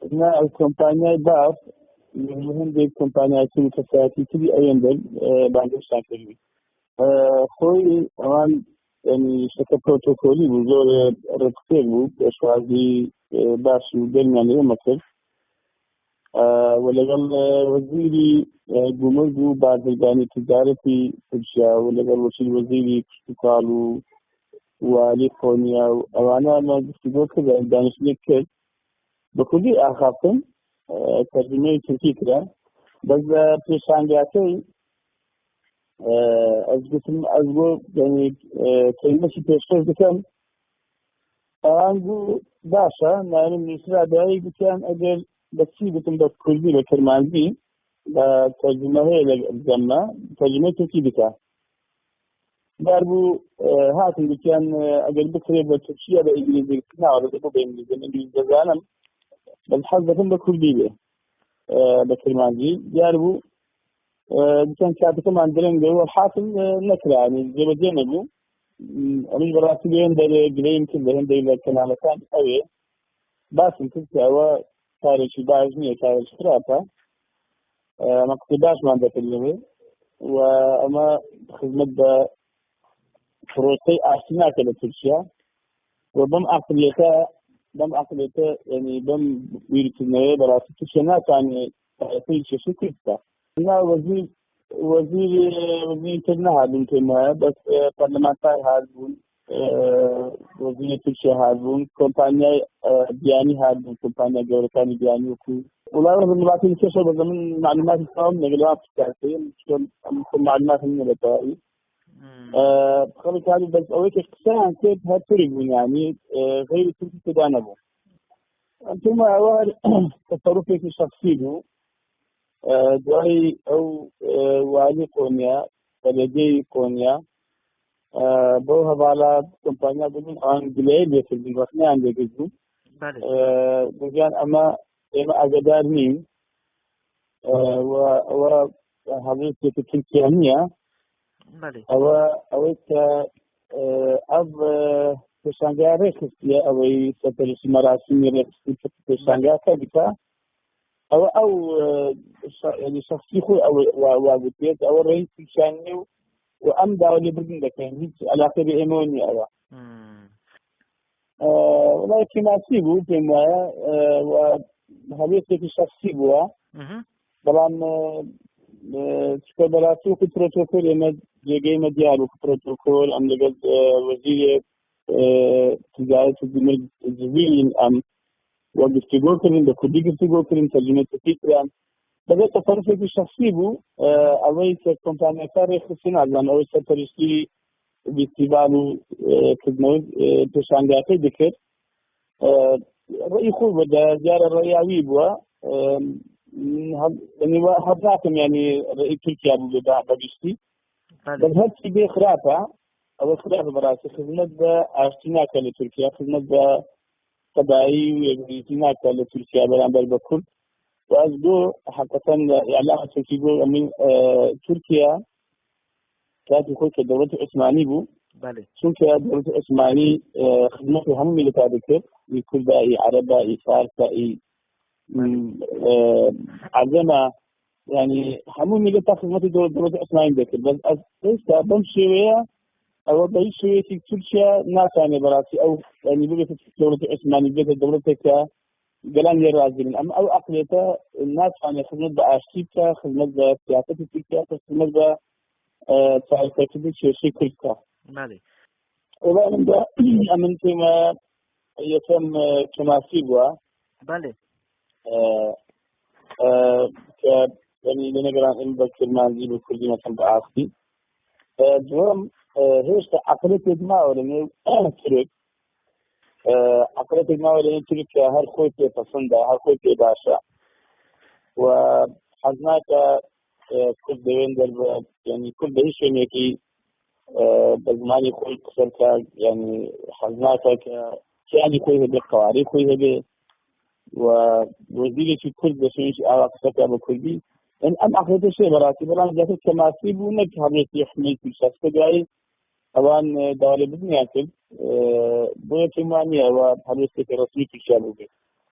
إن الكومبانيا باف هم دي كومبانيا كساتي تبي أيام دل بعد الشاكل خوي أمان يعني شكل بروتوكولي وزور رتكيبو شوازي باش ودل يعني مصر ولقل وزيري جمهور بعد الجاني تجارتي ترشيا ولقل وشيل وزيري قالوا وليفونيا وأنا ما بستدور كذا دانش ليك بكل آخرتم ترجمة تركي كذا بس بيشانجاتي أزقو يعني كلمة شيء تشوف بكم أنجو باشا يعني من إسرائيل بكم أجل بسيط بكم بس كردي بكرمانجي ترجمة هي الجمة ترجمة تركي بكم داربو هاتن بكم أجل بكرة بتركيا بإنجليزي نعرف بإنجليزي زانم بس حظكم بكردي به بكرمانجي داربو كان كاتكم عن درين جو الحاصل نكرة يعني جبدين أبو أمي براسي بين در جرين كده هندي لكن كان أوي بس كنت أوا تاريخ باجني تاريخ خرافة ما اقتباس ما عندك اللي وأما خدمة بروتي أحسنها كده ترشيا وبم عقليته يعني بم ويرتنيه براسي ترشيا كان في شيء كده أنا وزير كنا هادون كنا بس برلمانتار هادون وزير تركيا هادون كومبانيا بياني هادون كومبانيا جوركاني بياني وكو ولا رغم المعلومات كيشوا بضمن معلومات القوم نقلوها بتاعتين كل معلومات من البتاعي خلص هذا بس أول اختصار كيف هتفرق يعني غير تركي تدانبه ثم أول تصرفي في شخصيته دوای ئەو والی کۆنیا بەلەدەی کۆنیا بۆ هەواڵە کۆمپانیا بوون ئەنگلەیە لێکردن ڕخنیان لێگرت بوو بگیان ئێمە ئاگادار نین ئەوە هەڵەیەکێکی تورکیا نییە ئەوەی کە ئەو پێشانگای ڕێخستیە ئەوەی سەرپەرشتی مەراسیمی ڕێخستی پێشانگاکە بکە أو يعني شخصي خوي أو وابتيت أو رئيس شاني وأم داولي بدن لك يعني علاقة بإيموني أو ولكن أسيبه كما وهذه في شخصي بوا طبعا سكبراتو كبروتوكول يمد جاي مديارو كبروتوكول أم لقد وزير تجارة الجزيرة أم وقفتيقول كرين بكودي قفتيقول كرين ترجمة تفكرة بدا تصرفي في شخصي بو أوي كومبانيا كاري خصينا لأن أوي سفرشتي باستيبالو كدنوز تشانجاتي ذكر رأي خوب بدا جار الرئيوي بوا يعني هبناكم يعني رأي تركيا بو بدا بجشتي بس هاتي بي خرافة أو خرافة براسي خدمة أشتناك لتركيا خدمة طبيعي ويجينا كالتركيا برامبر بكل وأجدو حقيقة إعلام تركيا من تركيا كانت يقول كدولة عثماني بو شنك دولة عثماني خدمته هم اللي تذكر يكون باقي عربي فارسي عجمة يعني هم اللي تخدمة دولة عثماني ذكر بس ليس بمشي أو بأي شيء في تركيا ناس يعني براسي أو يعني بقيت دولة عثمانية بقيت دولتك جلان يرازين أما أو أقليته الناس يعني خدمة بأشتيكا خدمة سياسة تركيا خدمة بتعرف شيء كلها. مالي. ولا من كما يتم كما سيبوا. بالي. يعني لنقرأ إن بكرمانجي بكل ما كان بعاصي. دوم هيش عقلية إجماع ولا ترك عقلية إجماع ولا ترك هر خوي في تصندا هر خوي في باشا وحزناك كل دوين در يعني كل ده شيء يكي بزماني خوي كسرك يعني حزناك يعني خوي هذا قواري خوي هذا ووزير في كل ده شيء علاقة كسرك بكل إن أم عقلية شيء براسي بران جالس كما سيبوا نك هذا يحمل كل شخص جاي أوان دولة بدنيا كل بوتي مانيا وهذا رسمي في الشعب